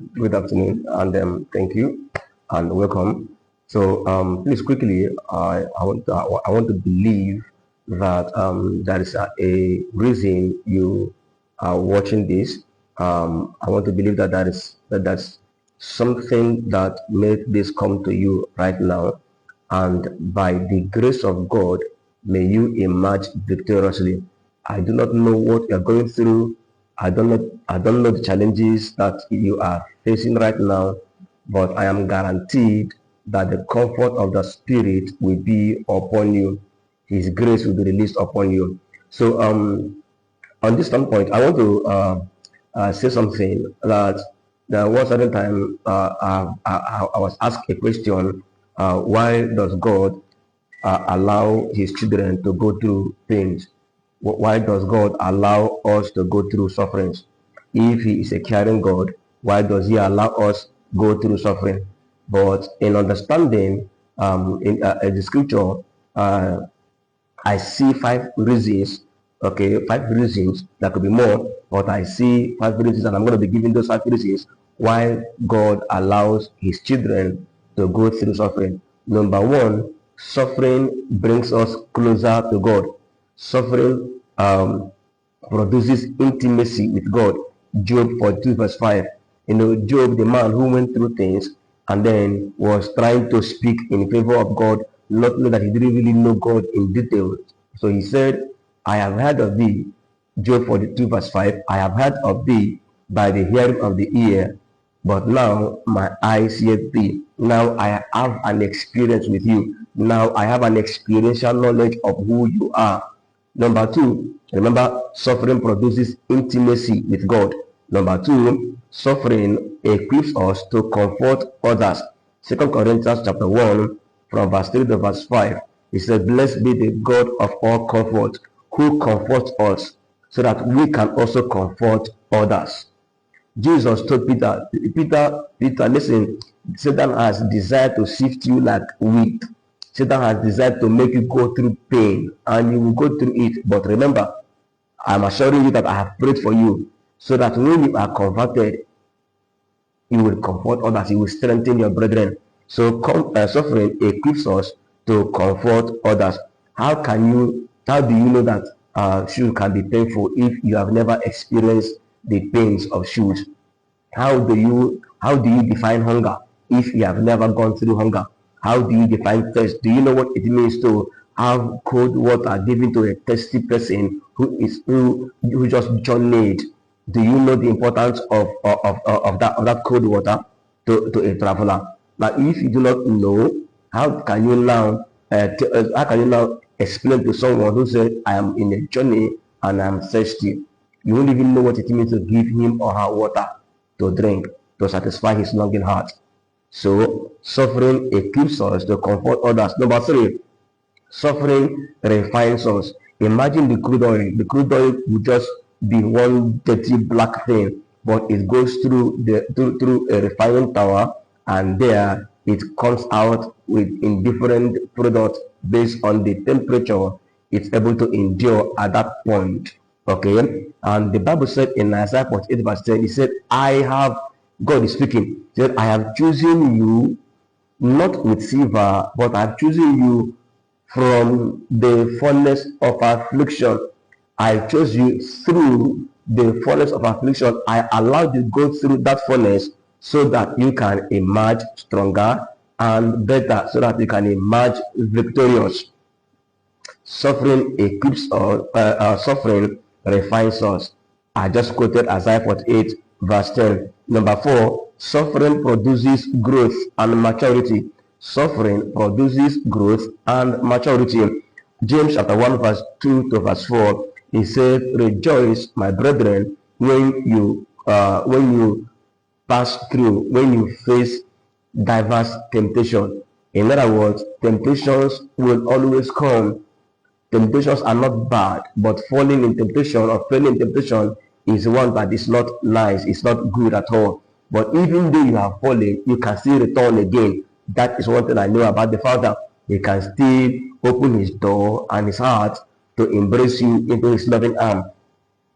Good afternoon, and thank you and welcome. So, please quickly, I want to believe that there is a reason you are watching this. I want to believe that that's something that made this come to you right now, and by the grace of God, may you emerge victoriously. I do not know what you're going through. I don't know the challenges that you are facing right now, but I am guaranteed that the comfort of the Spirit will be upon you. His grace will be released upon you. So on this standpoint, I want to say something that there was certain time I was asked a question: why does God allow His children to go through pains? Why does God allow us to go through sufferings? If He is a caring God, why does He allow us go through suffering? But in understanding in the scripture, uh, I see five reasons. Okay, five reasons. There could be more, but I see five reasons, and I'm going to be giving those five reasons why God allows His children to go through suffering. Number one, suffering brings us closer to God. Suffering produces intimacy with God. Job 42 verse 5. Job, the man who went through things and then was trying to speak in favor of God, not know that he didn't really know God in detail. So he said, I have heard of thee, Job 42 verse 5, I have heard of thee by the hearing of the ear, but now my eyes see thee. Now I have an experience with you. Now I have an experiential knowledge of who you are. Number two, remember, suffering produces intimacy with God. Number two, suffering equips us to comfort others. 2 Corinthians chapter 1, from verse 3 to verse 5. It says, blessed be the God of all comfort, who comforts us, so that we can also comfort others. Jesus told Peter, listen, Satan has desired to sift you like wheat. Satan has desired to make you go through pain, and you will go through it. But remember, I'm assuring you that I have prayed for you, so that when you are converted, you will comfort others, you will strengthen your brethren. So suffering equips us to comfort others. How do you know that shoes can be painful if you have never experienced the pains of shoes? How do you define hunger if you have never gone through hunger? How do you define thirst? Do you know what it means to have cold water given to a thirsty person who just journeyed? Do you know the importance of that cold water to a traveler? Now, if you do not know, how can you now explain to someone who said, I am in a journey and I'm thirsty? You won't even know what it means to give him or her water to drink to satisfy his longing heart. So suffering equips us to comfort others. Number three, suffering refines us. Imagine the crude oil. The crude oil would just be one dirty black thing, but it goes through a refining tower, and there it comes out with in different products based on the temperature it's able to endure at that point. Okay, and the Bible said in Isaiah 48 verse 10, it said, God is speaking, said, I have chosen you not with silver, but I have chosen you from the furnace of affliction. I chose you through the furnace of affliction. I allowed you to go through that furnace so that you can emerge stronger and better, so that you can emerge victorious. Suffering equips us, suffering refines us. I just quoted Isaiah 48 verse 10. Number four, suffering produces growth and maturity. Suffering produces growth and maturity. James chapter 1 verse 2 to verse 4. He said, rejoice, my brethren, when you pass through, when you face diverse temptation. In other words, temptations will always come. Temptations are not bad, but falling in temptation or failing in temptation is one that is not nice, it's not good at all. But even though you have fallen, you can still return again. That is one thing I know about the Father. He can still open his door and his heart to embrace you into his loving arm.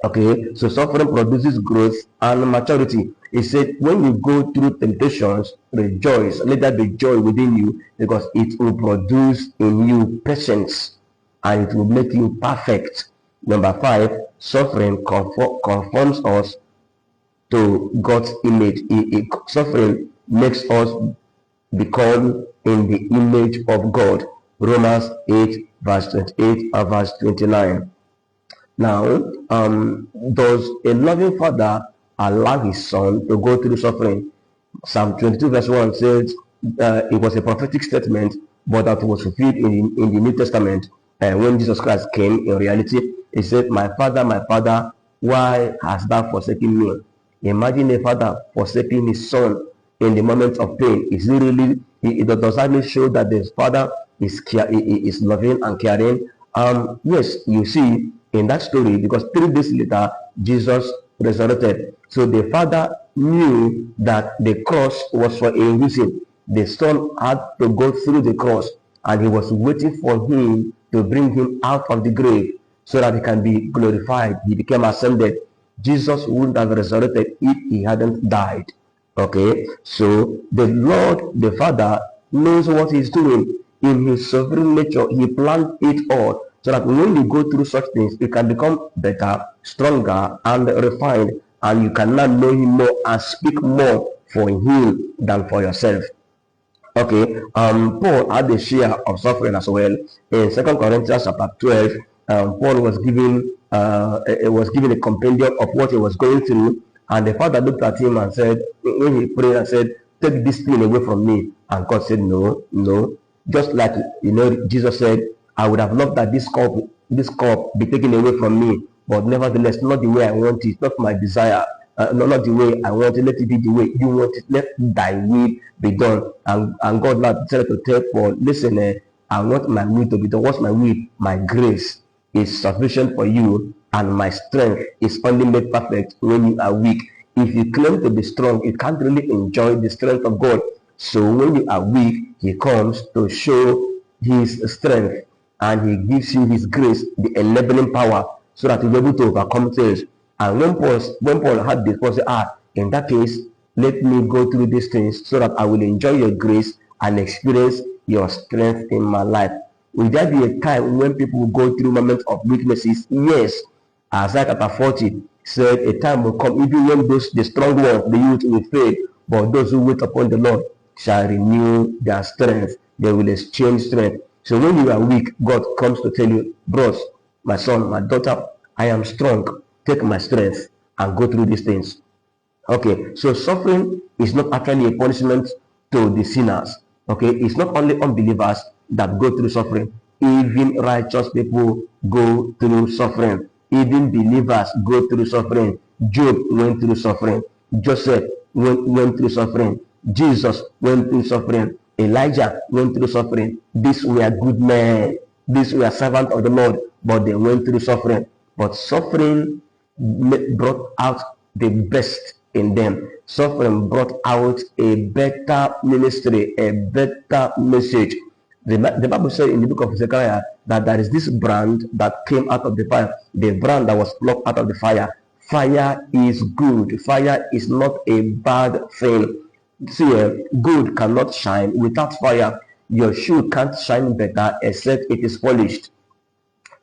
Okay, so suffering produces growth and maturity. He said, when you go through temptations, rejoice. Let there be joy within you because it will produce in you patience and it will make you perfect. Number five, suffering conforms us to God's image. Suffering makes us become in the image of God. Romans 8, verse 28 and verse 29. Now, does a loving father allow his son to go through suffering? Psalm 22 verse 1 says it was a prophetic statement, but that was fulfilled in the New Testament. When Jesus Christ came, in reality, he said, my Father, why hast thou forsaken me? Imagine a father forsaking his son in the moment of pain. Is it really, it does that show that the father is loving and caring? Yes, you see in that story, because 3 days later, Jesus resurrected. So the father knew that the cross was for a reason. The son had to go through the cross, and he was waiting for him to bring him out of the grave so that he can be glorified. He became ascended. Jesus wouldn't have resurrected if he hadn't died. Okay, so the Lord, the Father, knows what he's doing. In his sovereign nature, he planned it all so that when you go through such things, you can become better, stronger, and refined, and you can now know him more and speak more for him than for yourself. Okay, Paul had a share of suffering as well. In 2 Corinthians chapter 12, Paul was given a compendium of what he was going through, and the father looked at him and said, when he prayed and said, take this thing away from me. And God said, no, no. Just like Jesus said, I would have loved that this cup be taken away from me, but nevertheless, not the way I want it, not my desire. Not the way I want it, let it be the way you want it, let thy will be done. And God now decided to tell Paul, listen, I want my will to be done. What's my will? My grace is sufficient for you, and my strength is only made perfect when you are weak. If you claim to be strong, you can't really enjoy the strength of God. So when you are weak, he comes to show his strength, and he gives you his grace, the enabling power, so that you'll be able to overcome things. And when Paul had this, Paul said, in that case, let me go through these things so that I will enjoy your grace and experience your strength in my life. Will there be a time when people will go through moments of weaknesses? Yes. Isaiah chapter 40 said, a time will come, even when the strong ones, the youth, will fail, but those who wait upon the Lord shall renew their strength. They will exchange strength. So when you are weak, God comes to tell you, bros, my son, my daughter, I am strong. Take my strength and go through these things. Okay, so suffering is not actually a punishment to the sinners. Okay, it's not only unbelievers that go through suffering. Even righteous people go through suffering. Even believers go through suffering. Job went through suffering. Joseph went through suffering. Jesus went through suffering. Elijah went through suffering. These were good men. These were servants of the Lord, but they went through suffering. But suffering brought out the best in them. Suffering brought out a better ministry, a better message. The Bible said in the book of Zechariah that there is this brand that came out of the fire, the brand that was plucked out of the fire. Fire is good. Fire is not a bad thing. See, good cannot shine without fire. Your shoe can't shine better except it is polished.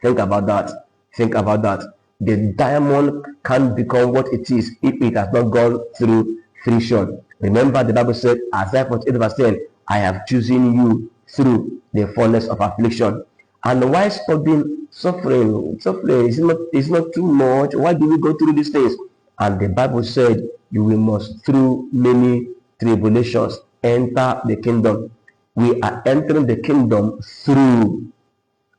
Think about that. Think about that. The diamond can't become what it is if it has not gone through friction. Remember, the Bible said, Isaiah 48 verse 10, I have chosen you through the furnace of affliction. And why stopping suffering? Suffering is not too much. Why do we go through these things? And the Bible said, you will must through many tribulations enter the kingdom. We are entering the kingdom through.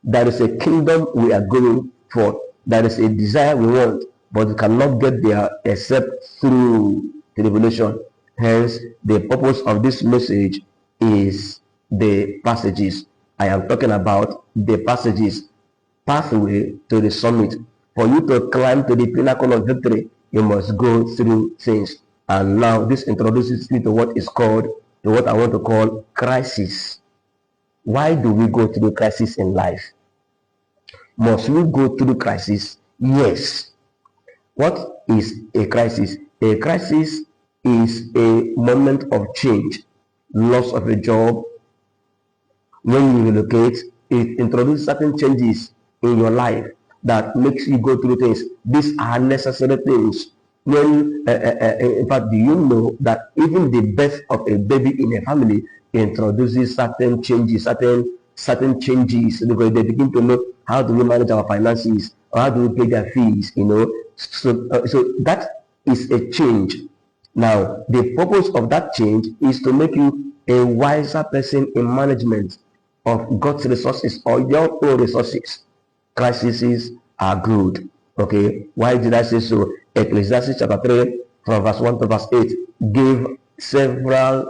There is a kingdom we are going for. There is a desire we want, but we cannot get there except through tribulation. Hence, the purpose of this message is the passages. I am talking about the passages, pathway to the summit. For you to climb to the pinnacle of victory, you must go through things. And now this introduces me to what is called, to what I want to call crisis. Why do we go through crisis in life? Must we go through crisis? Yes. What is a crisis? A crisis is a moment of change, loss of a job. When you relocate, it introduces certain changes in your life that makes you go through things. These are necessary things. When, in fact, do you know that even the birth of a baby in a family introduces certain changes, certain changes, because they begin to know how do we manage our finances, or how do we pay their fees, so that is a change. Now, the purpose of that change is to make you a wiser person in management of God's resources or your own resources. Crises are good. Okay, why did I say so? Ecclesiastes chapter 3, from verse 1 to verse 8, gave several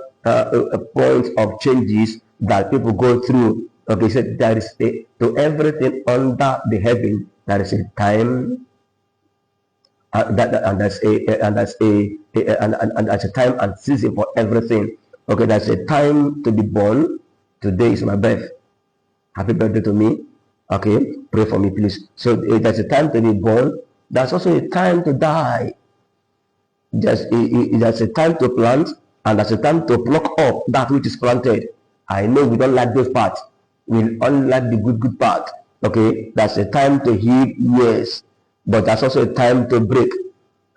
points of changes that people go through. Okay, he said there is to everything under the heaven, there is a time, and that's a time and season for everything. Okay, there's a time to be born. Today is my birth. Happy birthday to me. Okay, pray for me, please. So there's a time to be born. There's also a time to die. There's a time to plant, and there's a time to pluck up that which is planted. I know we don't like those parts. We only like the good part. Okay, that's a time to heal, yes, but that's also a time to break.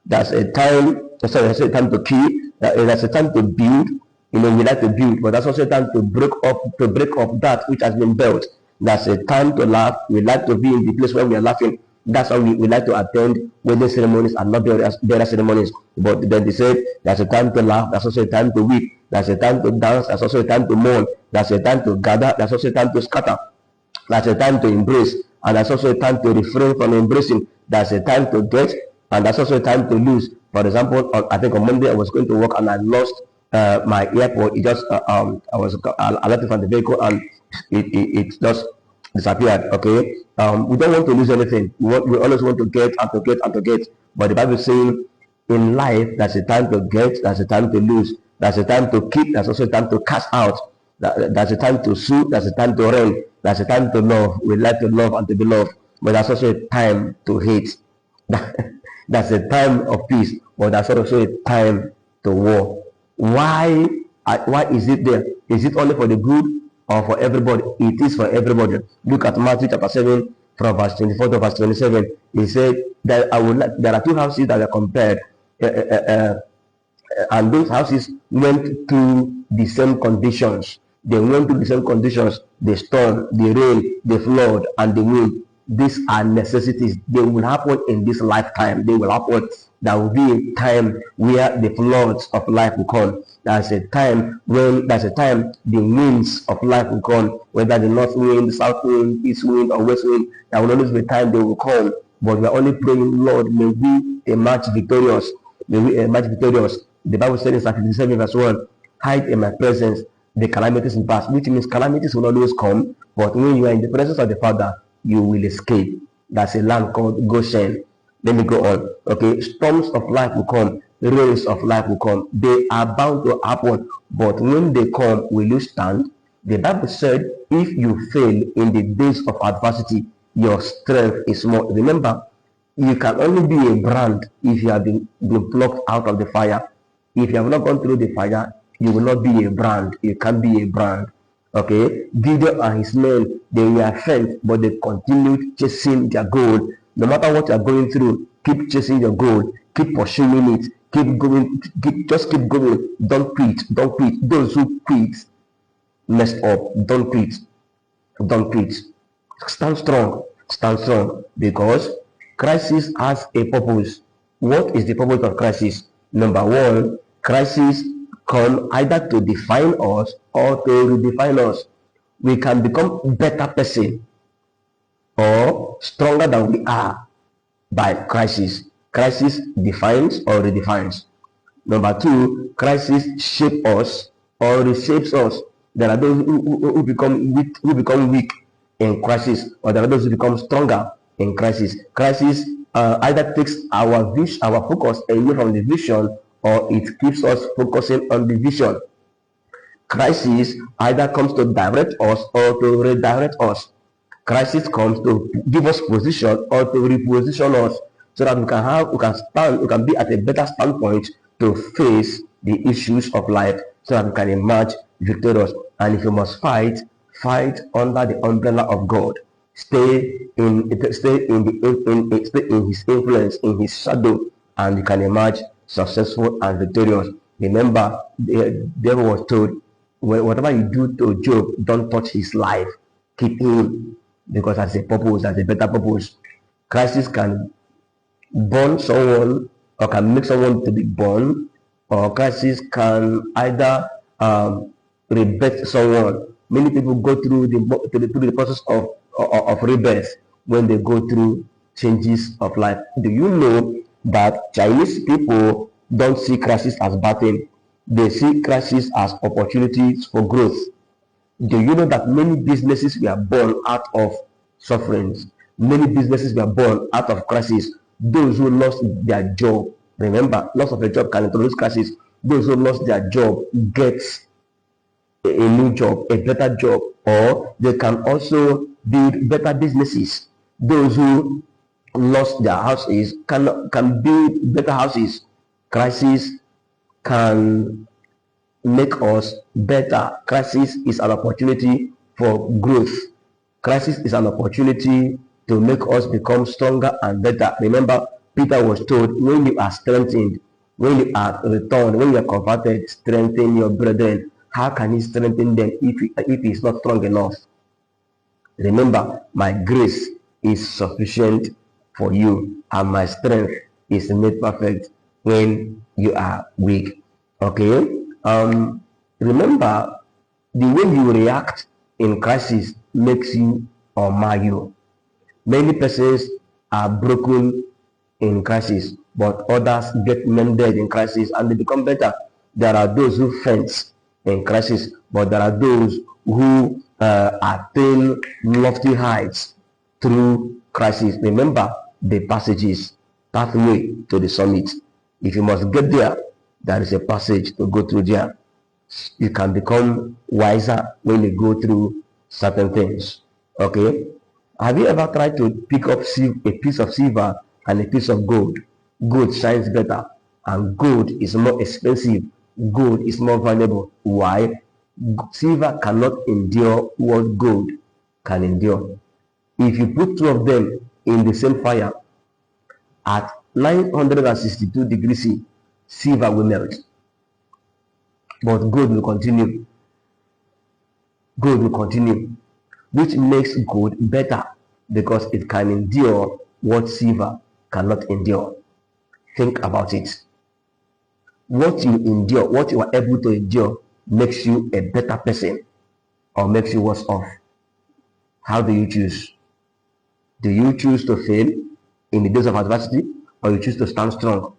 That's a time. Sorry, that's a time to kill. That's a time to build. We like to build, but that's also a time to break up that which has been built. That's a time to laugh. We like to be in the place where we are laughing. That's why we like to attend wedding ceremonies and not burial ceremonies. But then they said there's a time to laugh. That's also a time to weep. That's a time to dance. That's also a time to mourn. That's a time to gather. That's also a time to scatter. That's a time to embrace, and that's also a time to refrain from embracing. That's a time to get, and that's also a time to lose. For example, I think on Monday I was going to work and I lost my airport. It just I left it from the vehicle and it just disappeared. Okay, we don't want to lose anything. We always want to get and to get and to get. But the Bible is saying in life, there's a time to get, there's a time to lose, there's a time to keep, there's also a time to cast out. There's a time to sue, there's a time to rent, there's a time to love. We like to love and to be loved, but there's also a time to hate. That's a time of peace, but there's also a time to war. Why is it there? Is it only for the good or for everybody? It is for everybody. Look at Matthew chapter 7 from verse 24 to verse 27. He said that there are two houses that are compared. And those houses went through the same conditions. They went through the same conditions: the storm, the rain, the flood, and the wind. These are necessities. They will happen in this lifetime. They will happen. There will be a time where the floods of life will come. There's a time the winds of life will come, whether the north wind, the south wind, east wind, or west wind. There will always be a time they will come. But we are only praying, Lord, may we emerge victorious. May we emerge victorious. The Bible says in Psalm 57 verse 1, hide in my presence the calamities in past, which means calamities will always come, but when you are in the presence of the Father, you will escape. That's a land called Goshen. Let me go on. Okay, storms of life will come, rains of life will come. They are bound to happen, but when they come, will you stand? The Bible said, if you fail in the days of adversity, your strength is small. Remember, you can only be a brand if you have been plucked out of the fire. If you have not gone through the fire, you will not be a brand. You can't be a brand. Okay, Gideon and his men, they were faint, but they continued chasing their goal. No matter what you are going through, keep chasing your goal, keep pursuing it, keep going, just keep going. Don't quit. Those who quit messed up. Don't quit. Stand strong, because crisis has a purpose. What is the purpose of crisis? Number one, crisis come either to define us or to redefine us. We can become better person or stronger than we are by crisis. Crisis defines or redefines. Number two, crisis shape us or reshapes us. There are those who become weak in crisis, or there are those who become stronger in crisis. Crisis either takes our focus away from the vision, or it keeps us focusing on the vision. Crisis either comes to direct us or to redirect us. Crisis comes to give us position or to reposition us. so that we can be at a better standpoint to face the issues of life, so that we can emerge victorious. And if you must fight, fight under the umbrella of God. Stay in his influence, in his shadow, and you can emerge successful and victorious. Remember, the devil was told, whatever you do to Job, don't touch his life. Keep him, because that's a purpose, that's a better purpose. Crisis can born someone, or can make someone to be born, or crisis can either rebirth someone. Many people go through the process of rebirth when they go through changes of life. Do you know that Chinese people don't see crisis as bad thing? They see crisis as opportunities for growth. Do you know that many businesses were born out of sufferings? Many businesses were born out of crisis. Those who lost their job, remember, loss of a job can introduce crisis. Those who lost their job get a new job, a better job, or they can also build better businesses. Those who lost their houses can build better houses. Crisis can make us better. Crisis is an opportunity for growth. Crisis is an opportunity to make us become stronger and better. Remember, Peter was told, when you are strengthened, when you are returned, when you are converted, strengthen your brethren. How can he strengthen them if he is not strong enough? Remember, my grace is sufficient for you, and my strength is made perfect when you are weak. Okay? Remember, the way you react in crisis makes you or mar you. Many persons are broken in crisis, but others get mended in crisis and they become better. There are those who faint in crisis, but there are those who attain lofty heights through crisis. Remember the passages, pathway to the summit. If you must get there, there is a passage to go through there. You can become wiser when you go through certain things. Okay? Have you ever tried to pick up a piece of silver and a piece of gold? Gold shines better, and gold is more expensive. Gold is more valuable. Why? Silver cannot endure what gold can endure. If you put two of them in the same fire at 962 degrees C, silver will melt, but gold will continue. Gold will continue, which makes gold better because it can endure what silver cannot endure. Think about it. What you endure, what you are able to endure, makes you a better person or makes you worse off. How do you choose? Do you choose to fail in the days of adversity, or you choose to stand strong?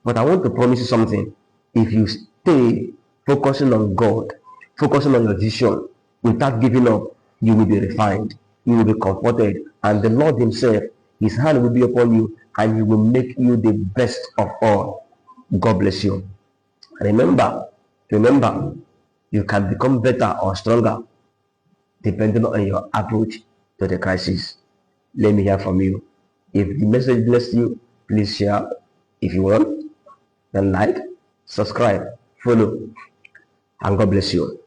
But I want to promise you something. If you stay focusing on God, focusing on your vision, without giving up, you will be refined, you will be comforted, and the Lord himself, his hand will be upon you, and he will make you the best of all. God bless you. Remember, you can become better or stronger depending on your approach to the crisis. Let me hear from you. If the message blessed you, please share. If you want, then like, subscribe, follow, and God bless you.